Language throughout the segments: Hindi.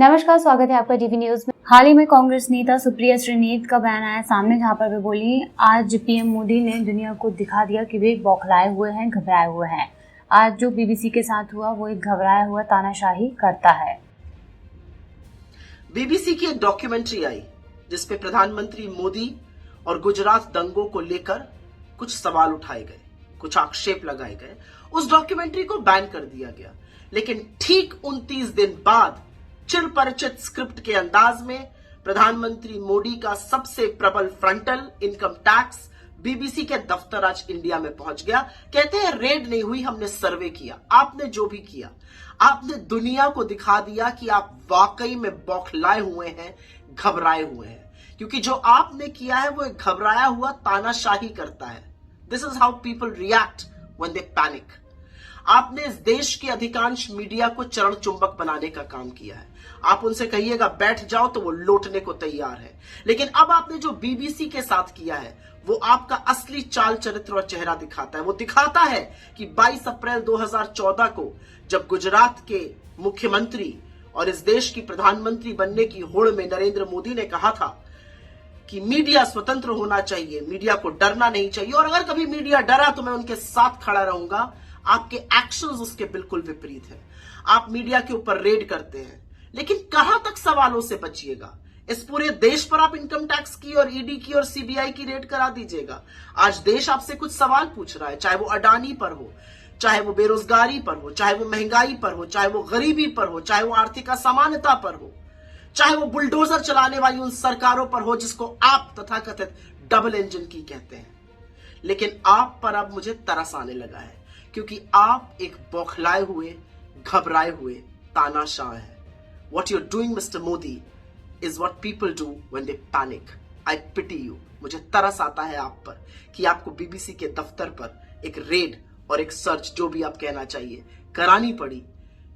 नमस्कार, स्वागत है आपका टीवी न्यूज में। हाल ही में कांग्रेस नेता सुप्रिया श्रीनीत का बयान आया सामने, जहां पर वे बोली, आज पीएम मोदी ने दुनिया को दिखा दिया कि वे बौखलाए हुए हैं, घबराए हुए हैं। आज जो बीबीसी के साथ हुआ वो एक घबराया हुआ तानाशाही करता है। बीबीसी की एक डॉक्यूमेंट्री आई जिसपे प्रधानमंत्री मोदी और गुजरात दंगों को लेकर कुछ सवाल उठाए गए, कुछ आक्षेप लगाए गए। उस डॉक्यूमेंट्री को बैन कर दिया गया, लेकिन ठीक 29 दिन बाद चिर परिचित स्क्रिप्ट के अंदाज में प्रधानमंत्री मोदी का सबसे प्रबल फ्रंटल इनकम टैक्स बीबीसी के दफ्तर आज इंडिया में पहुंच गया। कहते हैं रेड नहीं हुई, हमने सर्वे किया। आपने जो भी किया, आपने दुनिया को दिखा दिया कि आप वाकई में बौखलाए हुए हैं, घबराए हुए हैं, क्योंकि जो आपने किया है वो एक घबराया हुआ तानाशाही करता है। This is how people react when they panic. आपने इस देश के अधिकांश मीडिया को चरण चुंबक बनाने का काम किया है। आप उनसे कहिएगा बैठ जाओ तो वो लौटने को तैयार है। लेकिन अब आपने जो बीबीसी के साथ किया है वो आपका असली चाल चरित्र और चेहरा दिखाता है। वो दिखाता है कि 22 अप्रैल 2014 को जब गुजरात के मुख्यमंत्री और इस देश की प्रधानमंत्री बनने की होड़ में नरेंद्र मोदी ने कहा था कि मीडिया स्वतंत्र होना चाहिए, मीडिया को डरना नहीं चाहिए, और अगर कभी मीडिया डरा तो मैं उनके साथ खड़ा रहूंगा। आपके एक्शंस उसके बिल्कुल विपरीत हैं। आप मीडिया के ऊपर रेड करते हैं, लेकिन कहां तक सवालों से बचिएगा? इस पूरे देश पर आप इनकम टैक्स की और ईडी की और सीबीआई की रेड करा दीजिएगा। आज देश आपसे कुछ सवाल पूछ रहा है, चाहे वो अडानी पर हो, चाहे वो बेरोजगारी पर हो, चाहे वो महंगाई पर हो, चाहे वो गरीबी पर हो, चाहे वो आर्थिक असमानता पर हो, चाहे वो बुलडोजर चलाने वाली उन सरकारों पर हो जिसको आप तथाकथित डबल इंजन की कहते हैं। लेकिन आप पर अब मुझे तरस आने लगा है, क्योंकि आप एक बौखलाए हुए, घबराए हुए तानाशाह हैं। What you're doing, Mr. Modi, is what people do when they panic. I pity you. मुझे तरस आता है आप पर कि आपको बीबीसी के दफ्तर पर एक रेड और एक सर्च, जो भी आप कहना चाहिए, करानी पड़ी,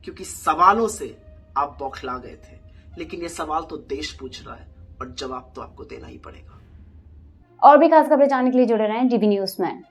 क्योंकि सवालों से आप बौखला गए थे। लेकिन ये सवाल तो देश पूछ रहा है और जवाब तो आपको देना ही पड़ेगा। और भी खास खबरें जानने के लिए जुड़े रहें टीवी न्यूज में।